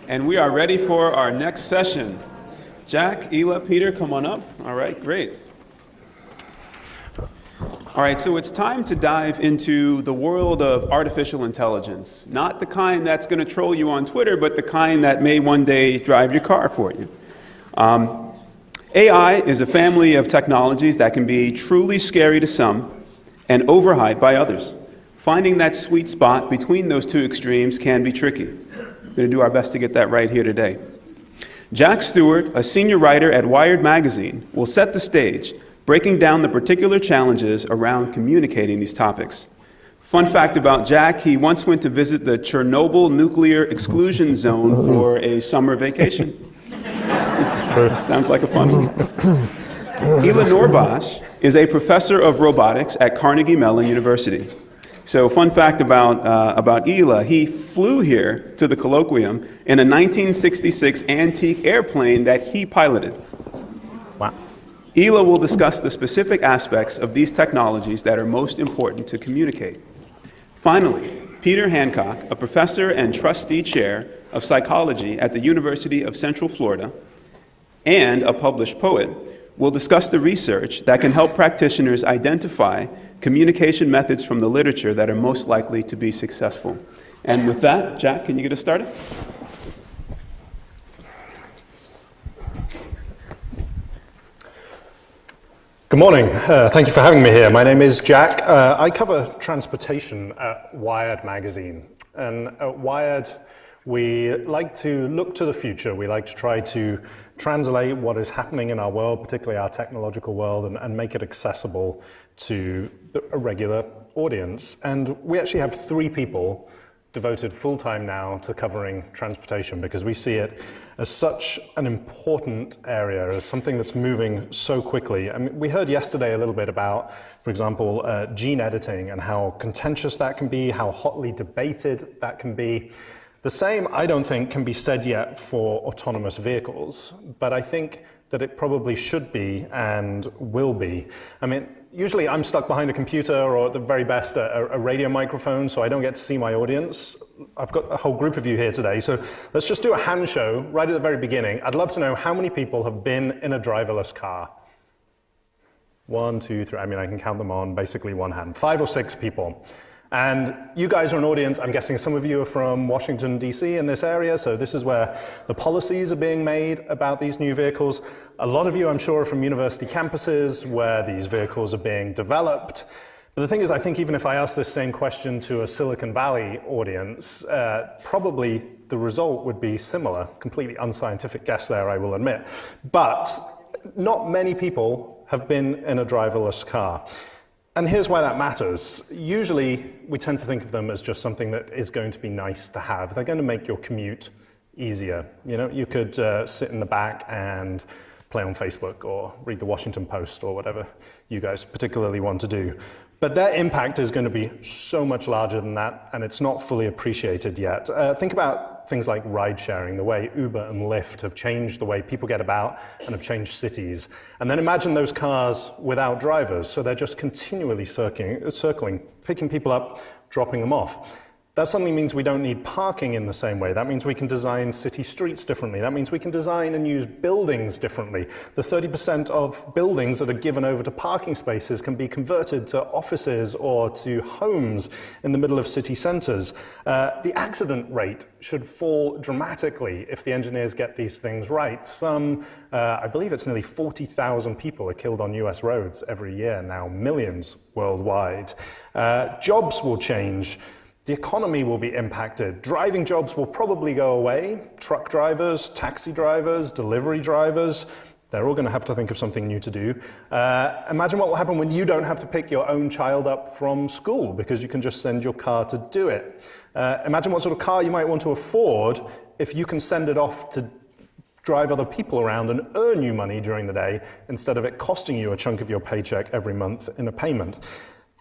And we are ready for our next session. Jack, Ela, Peter, come on up. All right, great. All right, so it's time to dive into the world of artificial intelligence. Not the kind that's going to troll you on Twitter, but the kind that may one day drive your car for you. AI is a family of technologies that can be truly scary to some and overhyped by others. Finding that sweet spot between those two extremes can be tricky. We're going to do our best to get that right here today. Jack Stewart, a senior writer at Wired magazine, will set the stage, breaking down the particular challenges around communicating these topics. Fun fact about Jack, he once went to visit the Chernobyl nuclear exclusion zone for a summer vacation. Sounds like a fun one. Ela Norbosch is a professor of robotics at Carnegie Mellon University. So fun fact about Ela, he flew here to the Colloquium in a 1966 antique airplane that he piloted. Wow. Ela will discuss the specific aspects of these technologies that are most important to communicate. Finally, Peter Hancock, a professor and trustee chair of psychology at the University of Central Florida and a published poet, will discuss the research that can help practitioners identify communication methods from the literature that are most likely to be successful. And with that, Jack, can you get us started? Good morning. Thank you for having me here. My name is Jack. I cover transportation at Wired magazine. And at Wired, we like to look to the future. We like to try to translate what is happening in our world, particularly our technological world, and make it accessible to a regular audience. And we actually have 3 people devoted full-time now to covering transportation because we see it as such an important area, as something that's moving so quickly. I mean, we heard yesterday a little bit about, for example, gene editing and how contentious that can be, how hotly debated that can be. The same, I don't think, can be said yet for autonomous vehicles, but I think that it probably should be and will be. I mean, usually I'm stuck behind a computer or at the very best a radio microphone, so I don't get to see my audience. I've got a whole group of you here today, so let's just do a hand show right at the very beginning. I'd love to know how many people have been in a driverless car. 1, 2, 3, I mean, I can count them on basically one hand. 5 or 6 people. And you guys are an audience, I'm guessing some of you are from Washington, D.C. in this area, so this is where the policies are being made about these new vehicles. A lot of you, I'm sure, are from university campuses where these vehicles are being developed. But the thing is, I think even if I ask this same question to a Silicon Valley audience, probably the result would be similar. Completely unscientific guess there, I will admit. But not many people have been in a driverless car. And here's why that matters. Usually, we tend to think of them as just something that is going to be nice to have. They're going to make your commute easier. You know, you could sit in the back and play on Facebook or read the Washington Post or whatever you guys particularly want to do. But their impact is going to be so much larger than that, and it's not fully appreciated yet. Think about things like ride-sharing, the way Uber and Lyft have changed the way people get about and have changed cities. And then imagine those cars without drivers, so they're just continually circling, picking people up, dropping them off. That suddenly means we don't need parking in the same way. That means we can design city streets differently. That means we can design and use buildings differently. The 30% of buildings that are given over to parking spaces can be converted to offices or to homes in the middle of city centers. The accident rate should fall dramatically if the engineers get these things right. I believe it's nearly 40,000 people are killed on US roads every year now, millions worldwide. Jobs will change. The economy will be impacted. Driving jobs will probably go away. Truck drivers, taxi drivers, delivery drivers, they're all going to have to think of something new to do. Imagine what will happen when you don't have to pick your own child up from school because you can just send your car to do it. Imagine what sort of car you might want to afford if you can send it off to drive other people around and earn you money during the day instead of it costing you a chunk of your paycheck every month in a payment.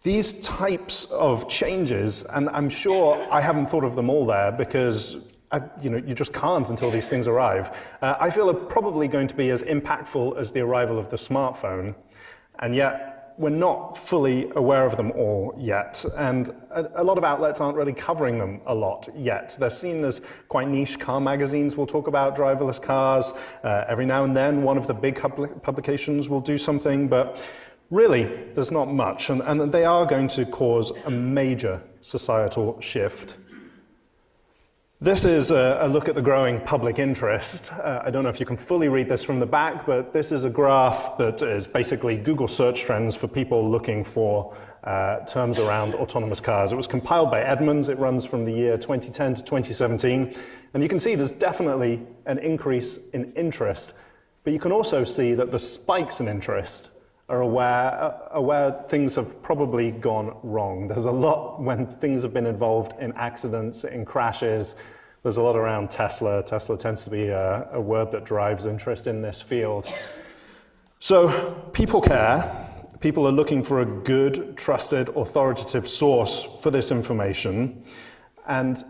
These types of changes, and I'm sure I haven't thought of them all there because you just can't until these things arrive, I feel are probably going to be as impactful as the arrival of the smartphone, and yet we're not fully aware of them all yet, and a lot of outlets aren't really covering them a lot yet. They're seen as quite niche. Car magazines will talk about driverless cars. Every now and then, one of the big publications will do something, but really, there's not much, and they are going to cause a major societal shift. This is a look at the growing public interest. I don't know if you can fully read this from the back, but this is a graph that is basically Google search trends for people looking for terms around autonomous cars. It was compiled by Edmunds. It runs from the year 2010 to 2017. And you can see there's definitely an increase in interest. But you can also see that the spikes in interest are where things have probably gone wrong. There's a lot when things have been involved in accidents, in crashes. There's a lot around Tesla. Tesla tends to be a word that drives interest in this field. So people care. People are looking for a good, trusted, authoritative source for this information. And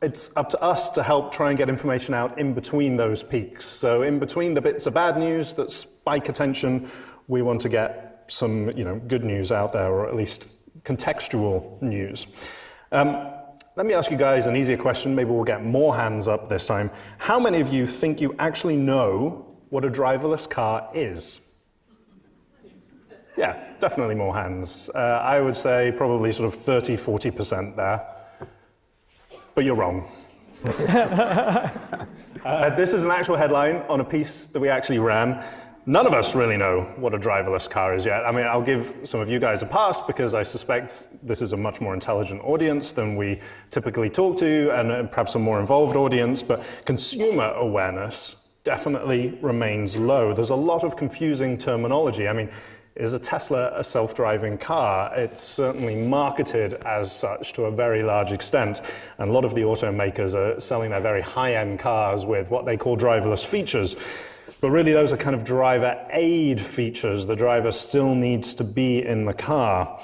it's up to us to help try and get information out in between those peaks. So in between the bits of bad news that spike attention, we want to get some, good news out there, or at least contextual news. Let me ask you guys an easier question. Maybe we'll get more hands up this time. How many of you think you actually know what a driverless car is? Yeah, definitely more hands. I would say probably sort of 30, 40% there. But you're wrong. This is an actual headline on a piece that we actually ran. None of us really know what a driverless car is yet. I mean, I'll give some of you guys a pass because I suspect this is a much more intelligent audience than we typically talk to, and perhaps a more involved audience, but consumer awareness definitely remains low. There's a lot of confusing terminology. I mean, is a Tesla a self-driving car? It's certainly marketed as such to a very large extent, and a lot of the automakers are selling their very high-end cars with what they call driverless features. But really, those are kind of driver aid features. The driver still needs to be in the car.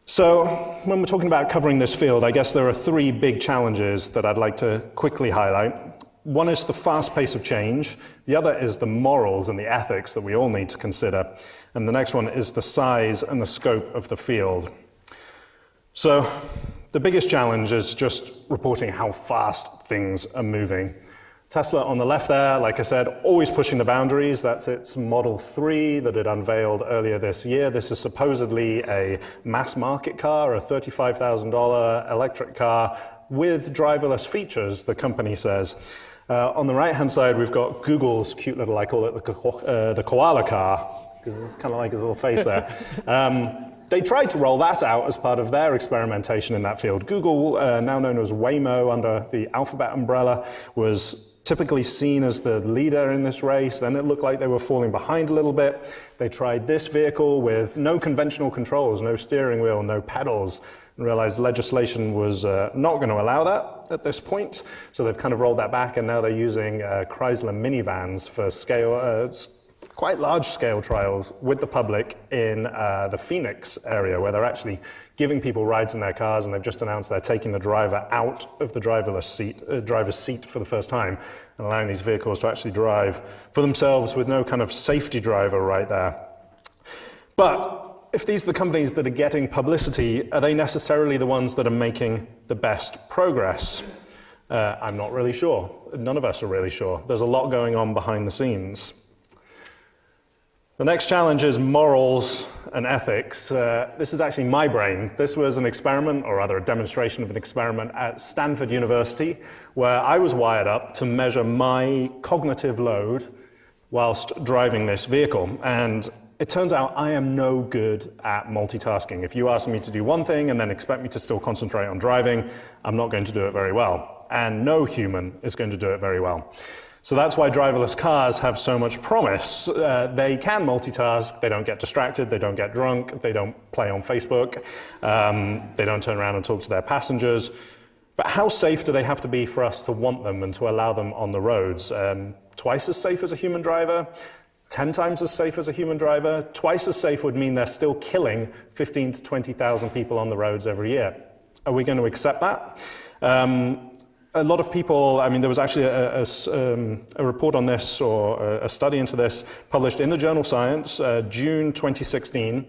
So when we're talking about covering this field, I guess there are three big challenges that I'd like to quickly highlight. One is the fast pace of change. The other is the morals and the ethics that we all need to consider. And the next one is the size and the scope of the field. So the biggest challenge is just reporting how fast things are moving. Tesla on the left there, like I said, always pushing the boundaries. That's its Model 3 that it unveiled earlier this year. This is supposedly a mass market car, a $35,000 electric car with driverless features, the company says. On the right-hand side, we've got Google's cute little, I call it the koala car, because it's kind of like his little face there. They tried to roll that out as part of their experimentation in that field. Google, now known as Waymo under the Alphabet umbrella, was typically seen as the leader in this race. Then it looked like they were falling behind a little bit. They tried this vehicle with no conventional controls, no steering wheel, no pedals, and realized legislation was not going to allow that at this point. So they've kind of rolled that back, and now they're using Chrysler minivans for quite large-scale trials with the public in the Phoenix area, where they're actually giving people rides in their cars, and they've just announced they're taking the driver out of the driver's seat for the first time, and allowing these vehicles to actually drive for themselves with no kind of safety driver right there. But if these are the companies that are getting publicity, are they necessarily the ones that are making the best progress? I'm not really sure. None of us are really sure. There's a lot going on behind the scenes. The next challenge is morals and ethics. This is actually my brain. This was an experiment, or rather a demonstration of an experiment at Stanford University, where I was wired up to measure my cognitive load whilst driving this vehicle. And it turns out I am no good at multitasking. If you ask me to do one thing and then expect me to still concentrate on driving, I'm not going to do it very well. And no human is going to do it very well. So that's why driverless cars have so much promise. They can multitask, they don't get distracted, they don't get drunk, they don't play on Facebook, they don't turn around and talk to their passengers. But how safe do they have to be for us to want them and to allow them on the roads? Twice as safe as a human driver? 10 times as safe as a human driver? Twice as safe would mean they're still killing 15 to 20,000 people on the roads every year. Are we going to accept that? A lot of people, I mean, there was actually a report on this, or a study into this, published in the journal Science, June 2016.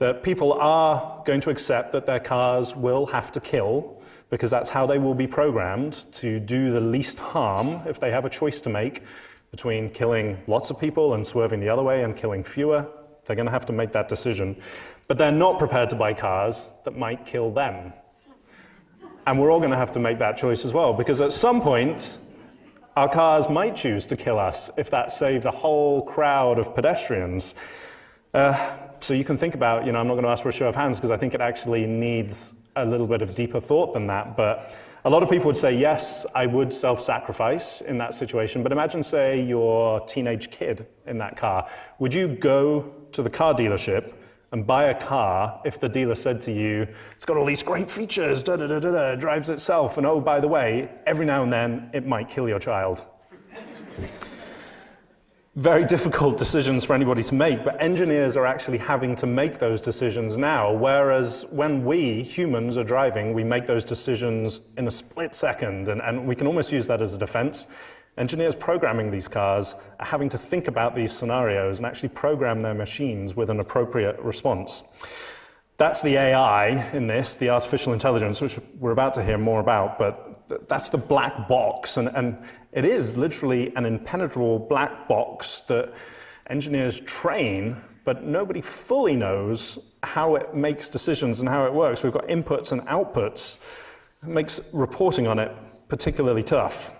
that people are going to accept that their cars will have to kill, because that's how they will be programmed to do the least harm if they have a choice to make between killing lots of people and swerving the other way and killing fewer. They're going to have to make that decision. But they're not prepared to buy cars that might kill them. And we're all going to have to make that choice as well, because at some point, our cars might choose to kill us if that saved a whole crowd of pedestrians. So you can think about, I'm not going to ask for a show of hands because I think it actually needs a little bit of deeper thought than that, but a lot of people would say, yes, I would self-sacrifice in that situation, but imagine, say, your teenage kid in that car. Would you go to the car dealership and buy a car if the dealer said to you, it's got all these great features, drives itself, and oh, by the way, every now and then it might kill your child? Very difficult decisions for anybody to make, but engineers are actually having to make those decisions now, whereas when we, humans, are driving, we make those decisions in a split second, and we can almost use that as a defense. Engineers programming these cars are having to think about these scenarios and actually program their machines with an appropriate response. That's the AI in this, the artificial intelligence, which we're about to hear more about, but that's the black box, and it is literally an impenetrable black box that engineers train, but nobody fully knows how it makes decisions and how it works. We've got inputs and outputs. It makes reporting on it particularly tough.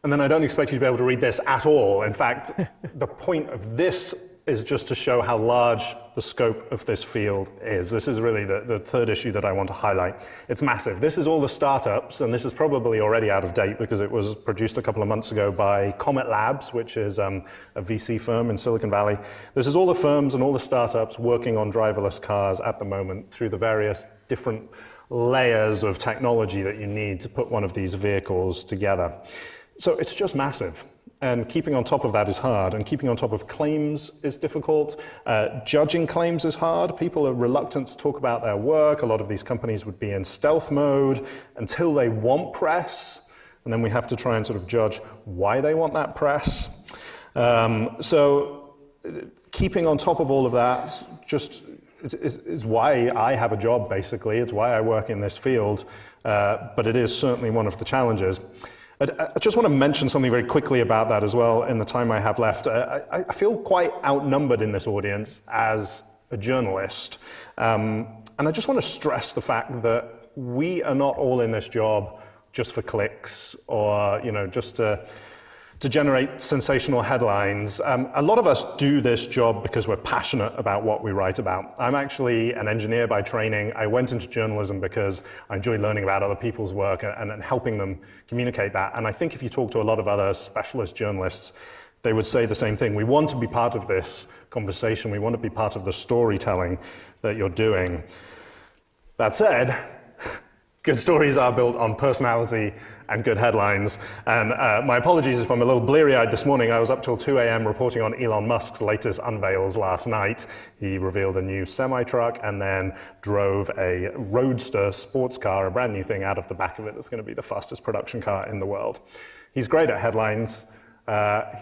And then I don't expect you to be able to read this at all. In fact, the point of this is just to show how large the scope of this field is. This is really the third issue that I want to highlight. It's massive. This is all the startups, and this is probably already out of date because it was produced a couple of months ago by Comet Labs, which is a VC firm in Silicon Valley. This is all the firms and all the startups working on driverless cars at the moment through the various different layers of technology that you need to put one of these vehicles together. So it's just massive, and keeping on top of that is hard, and keeping on top of claims is difficult. Judging claims is hard. People are reluctant to talk about their work. A lot of these companies would be in stealth mode until they want press, and then we have to try and sort of judge why they want that press. So keeping on top of all of that just is why I have a job, basically. It's why I work in this field, but it is certainly one of the challenges. I just want to mention something very quickly about that as well in the time I have left. I feel quite outnumbered in this audience as a journalist. And I just want to stress the fact that we are not all in this job just for clicks or, just to generate sensational headlines. A lot of us do this job because we're passionate about what we write about. I'm actually an engineer by training. I went into journalism because I enjoy learning about other people's work and helping them communicate that. And I think if you talk to a lot of other specialist journalists, they would say the same thing. We want to be part of this conversation. We want to be part of the storytelling that you're doing. That said, good stories are built on personality and good headlines. And my apologies if I'm a little bleary-eyed this morning. I was up till 2 a.m. reporting on Elon Musk's latest unveils last night. He revealed a new semi-truck and then drove a Roadster sports car, a brand new thing, out of the back of it that's going to be the fastest production car in the world. He's great at headlines.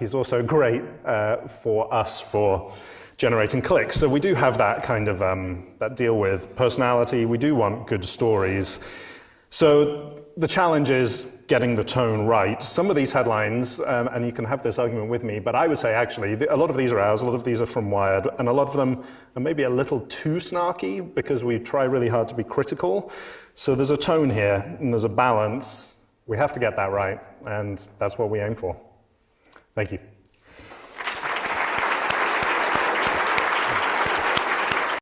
He's also great for us for generating clicks. So we do have that kind of that deal with personality. We do want good stories. So the challenge is getting the tone right. Some of these headlines, and you can have this argument with me, but I would say actually a lot of these are ours, a lot of these are from Wired, and a lot of them are maybe a little too snarky because we try really hard to be critical. So there's a tone here and there's a balance. We have to get that right, and that's what we aim for. Thank you.